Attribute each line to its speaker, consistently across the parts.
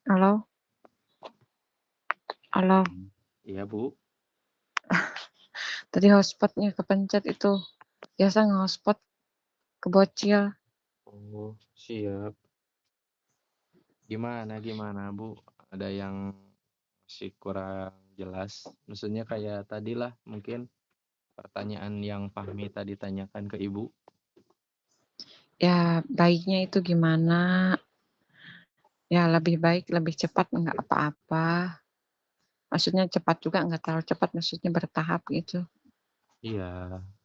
Speaker 1: Halo halo,
Speaker 2: Mhm. Iya, Bu.
Speaker 1: tadi hotspot-nya kepencet itu, biasa nge-hotspot kebocil.
Speaker 2: Oh, siap. Gimana gimana, Bu? Ada yang masih kurang jelas? Maksudnya kayak tadilah mungkin pertanyaan yang Fahmi tadi tanyakan ke Ibu.
Speaker 1: Ya baiknya itu gimana, ya lebih baik lebih cepat nggak apa-apa, maksudnya cepat juga nggak terlalu cepat, maksudnya bertahap gitu.
Speaker 2: Iya,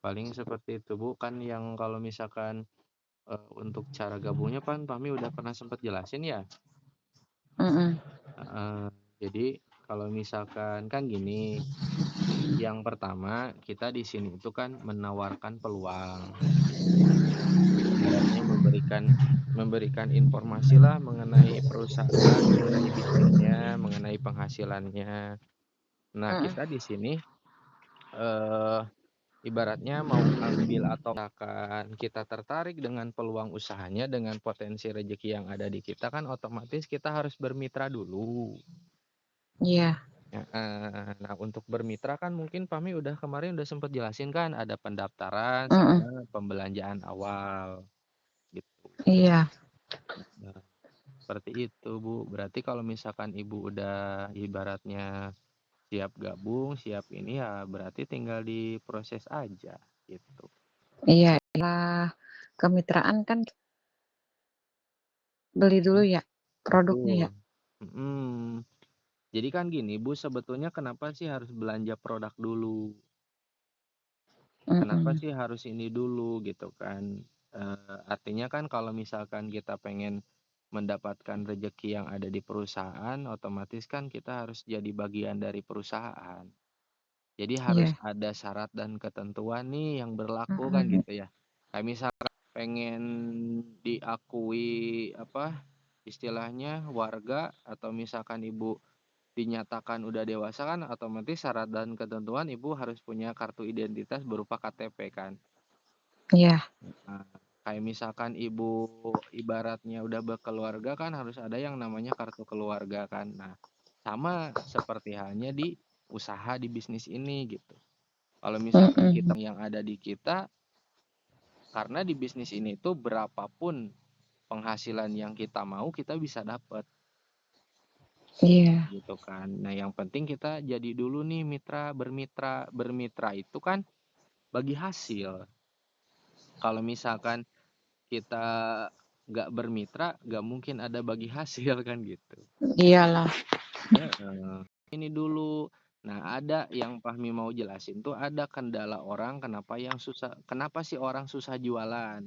Speaker 2: paling seperti itu, Bu. Kan yang kalau misalkan untuk cara gabungnya kan Fahmi udah pernah sempat jelasin ya.
Speaker 1: Mhm,
Speaker 2: Heeh. Jadi kalau misalkan kan gini, yang pertama kita di sini itu kan menawarkan peluang. Ibaratnya memberikan informasi lah mengenai perusahaan, mengenai bisnisnya, mengenai penghasilannya. Nah,
Speaker 1: mhm,
Speaker 2: kita di sini eh ibaratnya mau ambil atau misalkan kita tertarik dengan peluang usahanya, dengan potensi rezeki yang ada di kita kan otomatis kita harus bermitra dulu.
Speaker 1: iya,
Speaker 2: Nah, untuk bermitra kan mungkin Fahmi udah kemarin udah sempat jelasin kan ada pendaftaran
Speaker 1: mhm,
Speaker 2: sama pembelanjaan awal gitu.
Speaker 1: iya,
Speaker 2: Nah, seperti itu, Bu. Berarti kalau misalkan Ibu udah ibaratnya siap gabung, siap ini ya berarti tinggal diproses aja gitu.
Speaker 1: iya, lah kemitraan kan beli dulu
Speaker 2: Mhm.
Speaker 1: ya, produknya ya?
Speaker 2: Betul. Mhm. Jadi kan gini, Bu, sebetulnya kenapa sih harus belanja produk dulu? Kenapa
Speaker 1: Mhm,
Speaker 2: sih harus ini dulu gitu kan? Artinya kan kalau misalkan kita pengen mendapatkan rezeki yang ada di perusahaan, otomatis kan kita harus jadi bagian dari perusahaan. Jadi harus
Speaker 1: iya,
Speaker 2: ada syarat dan ketentuan nih yang berlaku kan
Speaker 1: mhm,
Speaker 2: gitu ya. Kayak misalkan pengen diakui apa istilahnya warga atau misalkan ibu dinyatakan udah dewasa kan otomatis syarat dan ketentuan ibu harus punya kartu identitas berupa KTP kan.
Speaker 1: iya,
Speaker 2: Nah, kayak misalkan ibu ibaratnya udah berkeluarga kan harus ada yang namanya kartu keluarga kan. Nah, sama seperti halnya di usaha di bisnis ini gitu. Kalau misalkan kita
Speaker 1: mhm,
Speaker 2: yang ada di kita, karena di bisnis ini tuh berapapun penghasilan yang kita mau kita bisa dapat
Speaker 1: iya,
Speaker 2: gitu kan. Nah, yang penting kita jadi dulu nih mitra, bermitra. Bermitra itu kan bagi hasil. Kalau misalkan kita nggak bermitra, nggak mungkin ada bagi hasil kan gitu.
Speaker 1: iyalah,
Speaker 2: Heeh. Ini dulu. Nah, ada yang Fahmi mau jelasin tuh ada kendala orang kenapa sih orang susah jualan?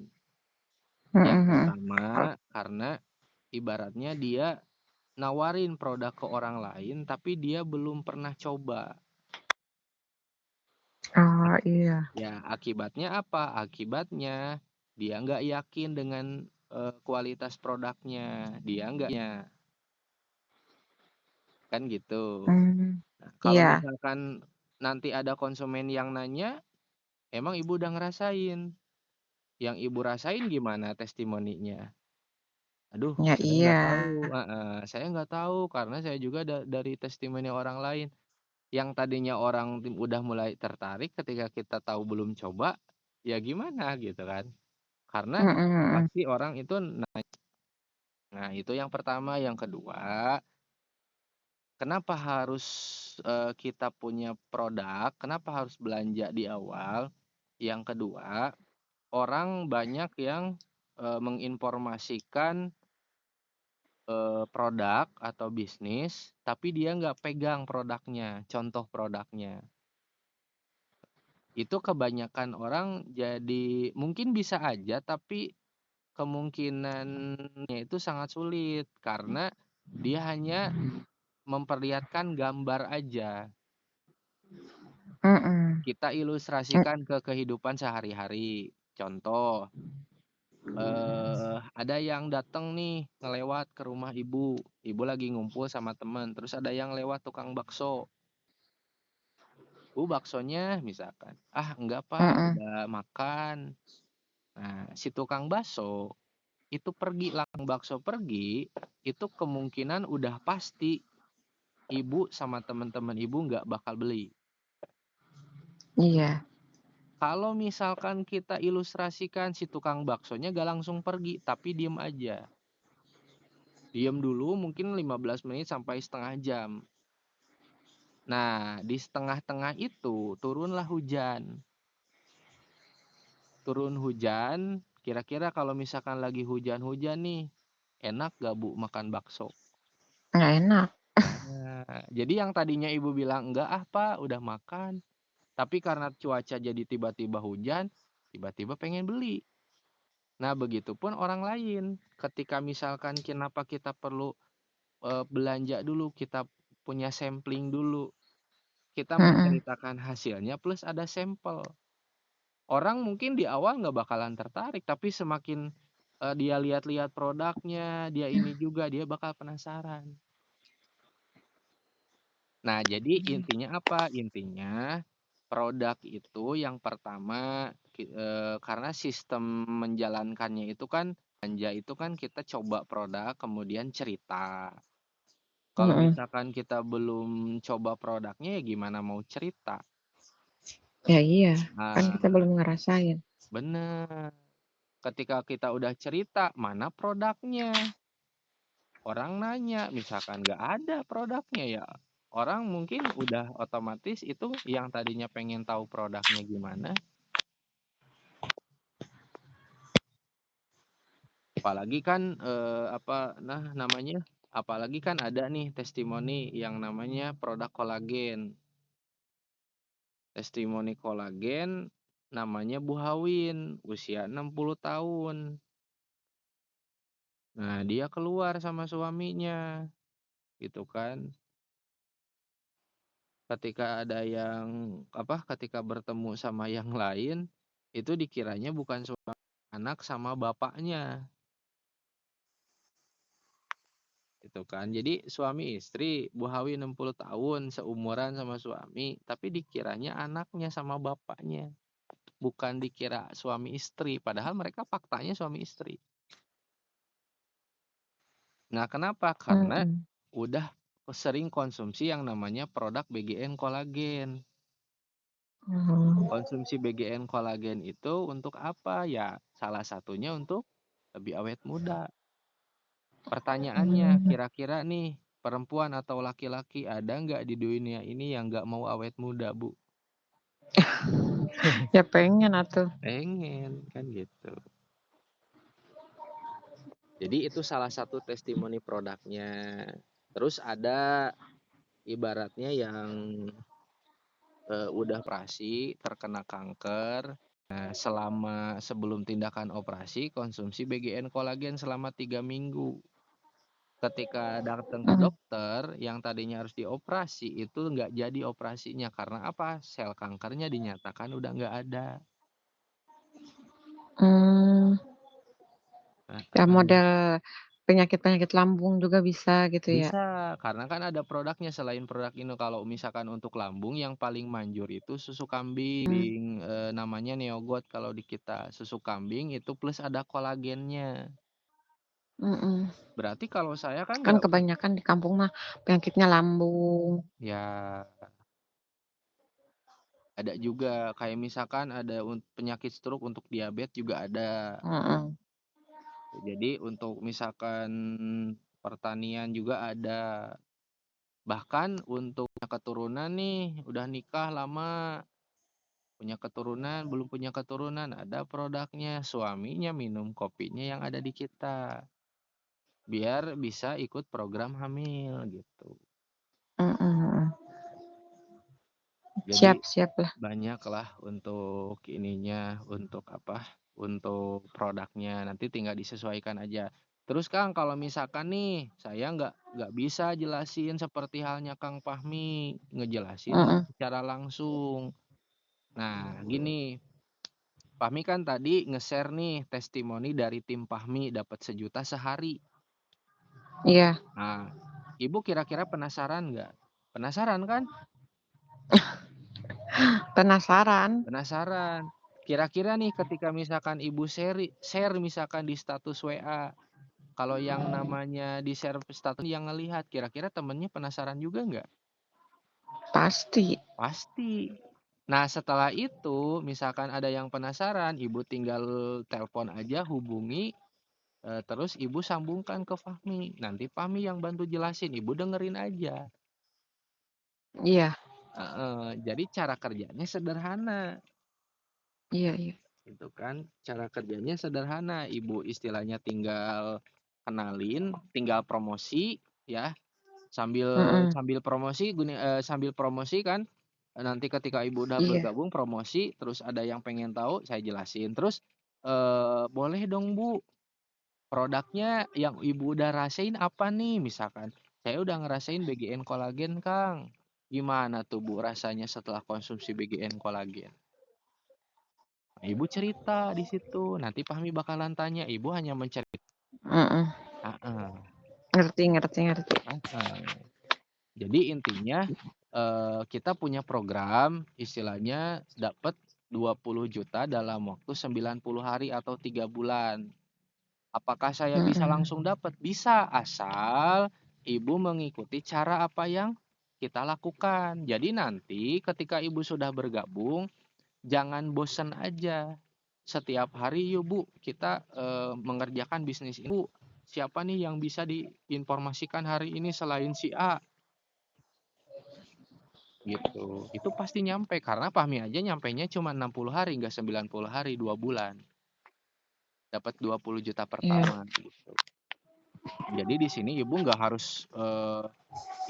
Speaker 1: mhm
Speaker 2: Yang
Speaker 1: mhm.
Speaker 2: pertama, karena ibaratnya dia nawarin produk ke orang lain, tapi dia belum pernah coba.
Speaker 1: Oh,
Speaker 2: Ak-
Speaker 1: iya,
Speaker 2: Ya, akibatnya apa? Akibatnya dia nggak yakin dengan kualitas produknya. Dia nggak kan gitu.
Speaker 1: mmm,
Speaker 2: Nah, kalau
Speaker 1: iya,
Speaker 2: misalkan nanti ada konsumen yang nanya, emang ibu udah ngerasain? Yang ibu rasain gimana testimoninya? Aduh,
Speaker 1: ya
Speaker 2: saya
Speaker 1: iya,
Speaker 2: nggak tahu, saya nggak tahu karena saya juga dari testimoni orang lain. Yang tadinya orang udah mulai tertarik ketika kita tahu belum coba, ya gimana gitu kan. Karena
Speaker 1: mhm mhm,
Speaker 2: pasti orang itu nah itu yang pertama, yang kedua, kenapa harus, kita punya produk, kenapa harus belanja di awal. Yang kedua, orang banyak yang, menginformasikan produk atau bisnis, tapi dia nggak pegang produknya, contoh produknya. Itu kebanyakan orang jadi mungkin bisa aja, tapi kemungkinannya itu sangat sulit karena dia hanya memperlihatkan gambar aja.
Speaker 1: mhm,
Speaker 2: Kita ilustrasikan ke kehidupan sehari-hari. Contoh, ada yang datang nih ngelewat ke rumah ibu. Ibu lagi ngumpul sama temen, terus ada yang lewat tukang bakso. Bu, baksonya misalkan, "Ah, enggak Pak,
Speaker 1: mhm,
Speaker 2: udah makan." Nah, si tukang bakso itu pergi, Kang Bakso pergi, itu kemungkinan udah pasti ibu sama teman-teman ibu nggak bakal beli.
Speaker 1: Iya.
Speaker 2: Kalau misalkan kita ilustrasikan si tukang baksonya gak langsung pergi, tapi diem aja. Diem dulu mungkin 15 menit sampai setengah jam. Nah, di setengah-tengah itu turunlah hujan. Turun hujan, kira-kira kalau misalkan lagi hujan-hujan nih, enak gak Bu makan bakso?
Speaker 1: Nggak enak.
Speaker 2: Nah, jadi yang tadinya ibu bilang, enggak ah Pak, udah makan. Tapi karena cuaca jadi tiba-tiba hujan, tiba-tiba pengen beli. Nah, begitupun orang lain. Ketika misalkan kenapa kita perlu belanja dulu, kita punya sampling dulu. Kita
Speaker 1: Mm-mm.
Speaker 2: menceritakan hasilnya plus ada sampel. Orang mungkin di awal nggak bakalan tertarik, tapi semakin dia lihat-lihat produknya, dia ini juga, dia bakal penasaran. Nah, jadi intinya apa? Intinya produk itu yang pertama karena sistem menjalankannya itu kan belanja itu kan kita coba produk kemudian cerita. Kalau
Speaker 1: Mm-mm.
Speaker 2: misalkan kita belum coba produknya ya gimana mau cerita?
Speaker 1: Ya iya, kan kita
Speaker 2: Nah,
Speaker 1: belum ngerasain.
Speaker 2: bener. Ketika kita udah cerita, mana produknya? Orang nanya, misalkan nggak ada produknya ya orang mungkin udah otomatis itu yang tadinya pengen tahu produknya gimana, apalagi kan apalagi kan ada nih testimoni yang namanya produk kolagen. Testimoni kolagen namanya Bu Hawin, usia 60 tahun. Nah, dia keluar sama suaminya, gitu kan. Ketika bertemu sama yang lain, itu dikiranya bukan suami anak sama bapaknya, gitu kan. Jadi suami istri, Bu Hawi 60 tahun, seumuran sama suami, tapi dikiranya anaknya sama bapaknya, bukan dikira suami istri, padahal mereka faktanya suami istri. Nah, kenapa? Karena
Speaker 1: Mm-mm.
Speaker 2: udah sering konsumsi yang namanya produk BGN kolagen.
Speaker 1: Oh.
Speaker 2: Konsumsi BGN kolagen itu untuk apa? Ya, salah satunya untuk lebih awet muda. Pertanyaannya,
Speaker 1: Hmm.
Speaker 2: kira-kira nih, perempuan atau laki-laki ada nggak di dunia ini yang nggak mau awet muda, Bu?
Speaker 1: Ya pengen atuh.
Speaker 2: Pengen, kan gitu. Jadi itu salah satu testimoni produknya. Terus ada ibaratnya yang udah operasi, terkena kanker. Nah, sebelum tindakan operasi, konsumsi BGN kolagen selama 3 minggu. Ketika datang ke
Speaker 1: Mm.
Speaker 2: dokter, yang tadinya harus dioperasi, itu nggak jadi operasinya. Karena apa? Sel kankernya dinyatakan udah nggak ada.
Speaker 1: Hmm.
Speaker 2: Nah,
Speaker 1: Ya model penyakit-penyakit lambung juga bisa gitu ya.
Speaker 2: bisa, karena kan ada produknya selain produk ini. Kalau misalkan untuk lambung, yang paling manjur itu susu
Speaker 1: Hmm.
Speaker 2: kambing, namanya Neogot kalau di kita. Susu kambing itu plus ada kolagennya.
Speaker 1: Mm-mm.
Speaker 2: Berarti kalau saya kan
Speaker 1: Kan
Speaker 2: nggak
Speaker 1: kebanyakan di kampung mah penyakitnya lambung.
Speaker 2: ya ada juga kayak misalkan ada penyakit stroke untuk diabetes juga ada.
Speaker 1: Mm-mm.
Speaker 2: Jadi untuk misalkan pertanian juga ada. Bahkan untuk keturunan nih, udah nikah lama, punya keturunan, belum punya keturunan, ada produknya. Suaminya minum kopinya yang ada di kita. Biar bisa ikut program hamil gitu.
Speaker 1: Mm-mm.
Speaker 2: Jadi
Speaker 1: Siap-siap lah.
Speaker 2: banyaklah untuk ininya, untuk apa, untuk produknya, nanti tinggal disesuaikan aja. Terus Kang, kalau misalkan nih, saya nggak bisa jelasin seperti halnya Kang Fahmi, ngejelasin
Speaker 1: Mm-mm.
Speaker 2: secara langsung. Nah, gini, Fahmi kan tadi nge-share nih testimoni dari tim Fahmi dapat 1 juta sehari.
Speaker 1: Iya,
Speaker 2: Nah, Ibu kira-kira penasaran nggak? Penasaran kan?
Speaker 1: penasaran.
Speaker 2: Penasaran. Kira-kira nih ketika misalkan ibu share misalkan di status WA, kalau yang namanya di-share status yang ngelihat, kira-kira temennya penasaran juga nggak?
Speaker 1: Pasti.
Speaker 2: Pasti. Nah, setelah itu misalkan ada yang penasaran, ibu tinggal telepon aja, hubungi, terus ibu sambungkan ke Fahmi. Nanti Fahmi yang bantu jelasin, ibu dengerin aja.
Speaker 1: Iya,
Speaker 2: Heeh, jadi cara kerjanya sederhana.
Speaker 1: iya, iya.
Speaker 2: Itu kan cara kerjanya sederhana, ibu istilahnya tinggal kenalin, tinggal promosi ya, sambil
Speaker 1: Mhm,
Speaker 2: sambil promosi sambil promosi kan, nanti ketika ibu udah
Speaker 1: iya.
Speaker 2: bergabung promosi, terus ada yang pengen tahu saya jelasin, terus, "Boleh dong Bu, produknya yang ibu udah rasain apa nih?" Misalkan, "Saya udah ngerasain BGN kolagen Kang." "Gimana tuh Bu rasanya setelah konsumsi BGN kolagen?" Nah, ibu cerita di situ, nanti Fahmi bakalan tanya, ibu hanya
Speaker 1: Mhm.
Speaker 2: heeh,
Speaker 1: Ngerti, ngerti, ngerti.
Speaker 2: heeh. Jadi intinya, kita punya program istilahnya dapat 20 juta dalam waktu 90 hari atau 3 bulan. Apakah saya bisa
Speaker 1: Mhm.
Speaker 2: langsung dapat? Bisa, asal ibu mengikuti cara apa yang kita lakukan. Jadi nanti ketika ibu sudah bergabung, jangan bosen aja. Setiap hari, "Yuk Bu, kita, mengerjakan bisnis ini Bu. Siapa nih yang bisa diinformasikan hari ini selain si A?" Gitu. Itu pasti nyampe, karena Fahmi aja nyampenya cuma 60 hari, nggak 90 hari, 2 bulan. Dapat 20 juta
Speaker 1: Iya.
Speaker 2: pertama, gitu. Jadi di sini ibu nggak harus,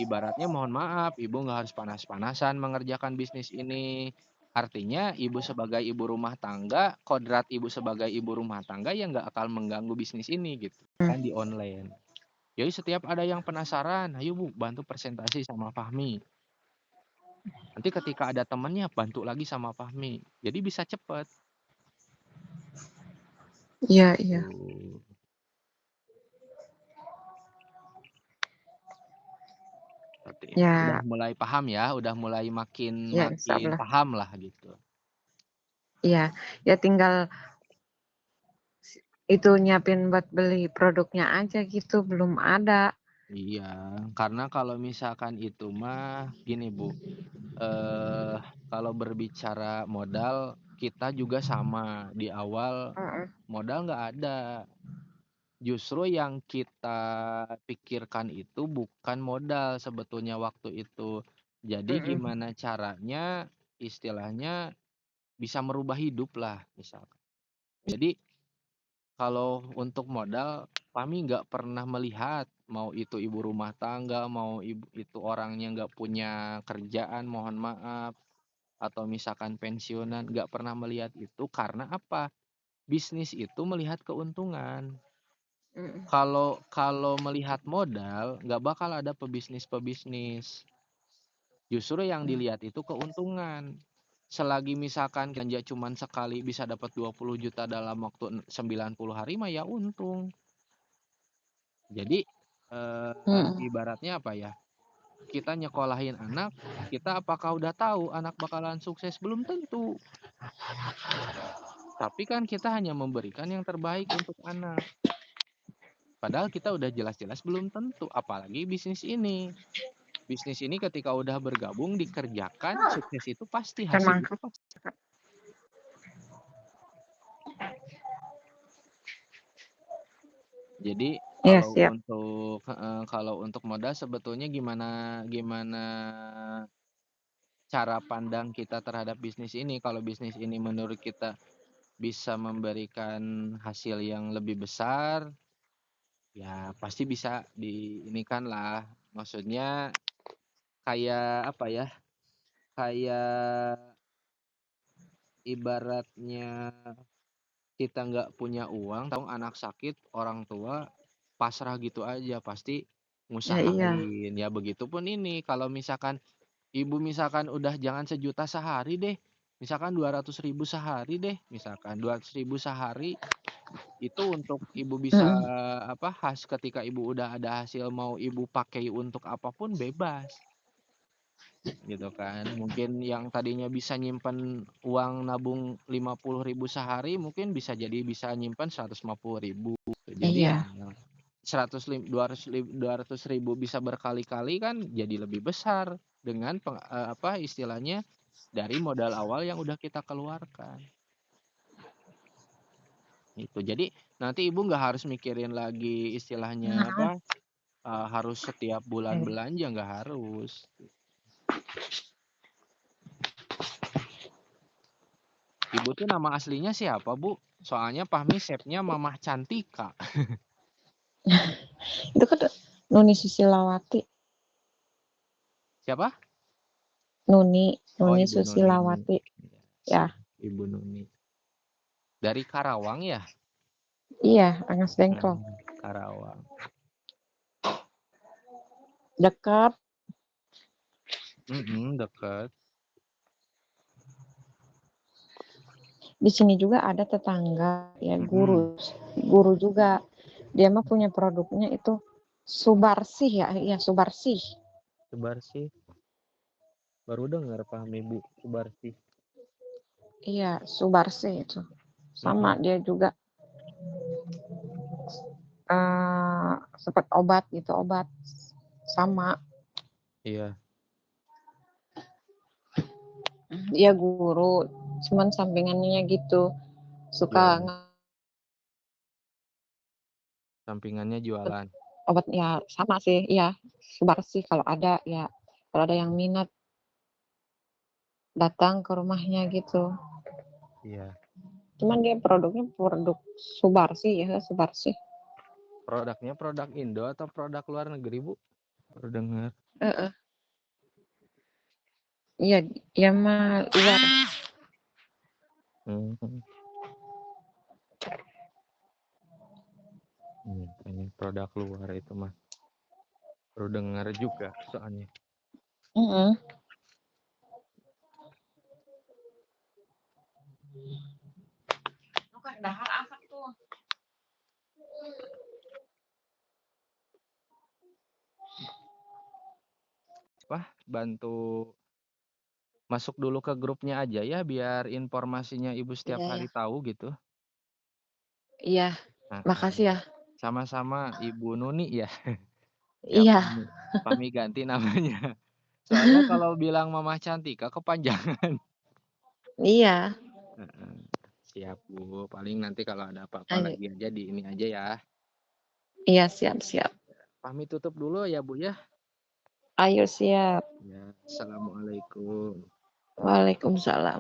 Speaker 2: ibaratnya mohon maaf, ibu nggak harus panas-panasan mengerjakan bisnis ini. Artinya ibu sebagai ibu rumah tangga, kodrat ibu sebagai ibu rumah tangga yang nggak akan mengganggu bisnis ini gitu,
Speaker 1: Mmm,
Speaker 2: kan di online. Jadi setiap ada yang penasaran, "Ayo Bu bantu presentasi sama Fahmi." Nanti ketika ada temennya bantu lagi sama Fahmi. Jadi bisa cepet,
Speaker 1: iya, iya.
Speaker 2: tuh. Seperti itu. Udah
Speaker 1: Ya,
Speaker 2: mulai paham ya, udah mulai makin
Speaker 1: ya,
Speaker 2: makin
Speaker 1: insyaallah.
Speaker 2: paham lah gitu.
Speaker 1: Iya, ya tinggal itu nyiapin buat beli produknya aja gitu, belum ada.
Speaker 2: Iya, karena kalau misalkan itu mah gini Bu, eh kalau berbicara modal kita juga sama, di awal
Speaker 1: Mhm,
Speaker 2: modal nggak ada. Justru yang kita pikirkan itu bukan modal sebetulnya waktu itu. Jadi
Speaker 1: mhm,
Speaker 2: gimana caranya istilahnya bisa merubah hidup lah misalkan. Jadi kalau untuk modal, kami nggak pernah melihat, mau itu ibu rumah tangga, mau itu orangnya nggak punya kerjaan, mohon maaf, atau misalkan pensiunan, nggak pernah melihat itu karena apa? Bisnis itu melihat keuntungan.
Speaker 1: mhm,
Speaker 2: Kalau kalau melihat modal, nggak bakal ada pebisnis-pebisnis. Justru yang dilihat itu keuntungan. Selagi misalkan belanja cuman sekali bisa dapat 20 juta dalam waktu 90 hari mah ya untung. Jadi,
Speaker 1: mhm.
Speaker 2: ibaratnya apa ya, kita nyekolahin anak, kita apakah udah tahu anak bakalan sukses? Belum tentu. Tapi kan kita hanya memberikan yang terbaik untuk anak. Padahal kita udah jelas-jelas belum tentu, apalagi bisnis ini. Bisnis ini ketika udah bergabung dikerjakan, sukses itu pasti,
Speaker 1: Kan
Speaker 2: hasil itu
Speaker 1: mangkuk.
Speaker 2: pasti. Jadi
Speaker 1: Iya,
Speaker 2: kalau
Speaker 1: siap.
Speaker 2: untuk heeh, kalau untuk modal sebetulnya gimana gimana cara pandang kita terhadap bisnis ini. Kalau bisnis ini menurut kita bisa memberikan hasil yang lebih besar, ya pasti bisa diinikan lah. Maksudnya kayak apa ya, kayak ibaratnya kita nggak punya uang, tahu anak sakit, orang tua pasrah gitu aja, pasti
Speaker 1: Ya, iya.
Speaker 2: ngusahain. Ya begitupun ini, kalau misalkan ibu misalkan udah jangan 1 juta sehari deh, misalkan 200 ribu sehari deh, misalkan 200 ribu sehari, itu untuk ibu bisa
Speaker 1: Mhm,
Speaker 2: apa, ketika ibu udah ada hasil mau ibu pakai untuk apapun bebas. gitu kan. Mungkin yang tadinya bisa nyimpen uang nabung 50.000 sehari, mungkin bisa nyimpen 150.000. Jadi ya
Speaker 1: Iya.
Speaker 2: 200.000 bisa berkali-kali kan jadi lebih besar dengan istilahnya dari modal awal yang udah kita keluarkan. Gitu. Jadi nanti Ibu nggak harus mikirin lagi istilahnya
Speaker 1: Heeh.
Speaker 2: harus setiap bulan belanja, nggak harus. Ibu tuh nama aslinya siapa, Bu? Soalnya Fahmi save-nya Mamah Cantika.
Speaker 1: Itu kan Nuni Susilawati.
Speaker 2: Siapa?
Speaker 1: Nuni,
Speaker 2: Oh,
Speaker 1: Nuni
Speaker 2: Ibu Nuni.
Speaker 1: Susilawati.
Speaker 2: Ya,
Speaker 1: Ya,
Speaker 2: siap, Ibu Nuni. Dari Karawang ya?
Speaker 1: iya, Rengas Dengklok.
Speaker 2: Karawang.
Speaker 1: Dekat.
Speaker 2: Deket.
Speaker 1: Di sini juga ada tetangga, ya
Speaker 2: Mm-mm.
Speaker 1: guru juga. Dia mah punya produknya itu Subarsih ya, iya Subarsih.
Speaker 2: Subarsih. Baru dengar Fahmi, Bu. Subarsih.
Speaker 1: Iya, Subarsih itu. Sama
Speaker 2: Mm-mm.
Speaker 1: dia juga seperti obat gitu, obat sama.
Speaker 2: Iya,
Speaker 1: Dia guru, cuman sampingannya gitu suka
Speaker 2: jualan. Sampingannya jualan.
Speaker 1: obat ya sama sih, iya Subarsih kalau ada ya, kalau ada yang minat datang ke rumahnya gitu.
Speaker 2: Iya.
Speaker 1: Cuman dia produknya produk Subarsih ya, Subarsih.
Speaker 2: Produknya produk Indo atau produk luar negeri, Bu? Baru dengar.
Speaker 1: Heeh. Iya, dia mah luar.
Speaker 2: Hmm. Ini produk luar itu mah. Baru dengar juga soalnya.
Speaker 1: Heeh. Bukan dahar apa tuh?
Speaker 2: Bantu masuk dulu ke grupnya aja ya biar informasinya Ibu setiap
Speaker 1: Iya
Speaker 2: hari
Speaker 1: ya.
Speaker 2: tahu gitu.
Speaker 1: Iya,
Speaker 2: Heeh.
Speaker 1: makasih ya.
Speaker 2: Sama-sama Ibu Nuni ya. Ya
Speaker 1: Iya.
Speaker 2: Pami ganti namanya. Soalnya kalau bilang Mamah Cantika kepanjangan.
Speaker 1: Iya.
Speaker 2: Heeh. Siap Bu. Paling nanti kalau ada apa-apa
Speaker 1: Ayo.
Speaker 2: lagi aja di ini aja ya.
Speaker 1: Iya, siap-siap.
Speaker 2: Pami tutup dulu ya Bu ya.
Speaker 1: Ayo siap.
Speaker 2: Ya, assalamualaikum.
Speaker 1: Waalaikumsalam.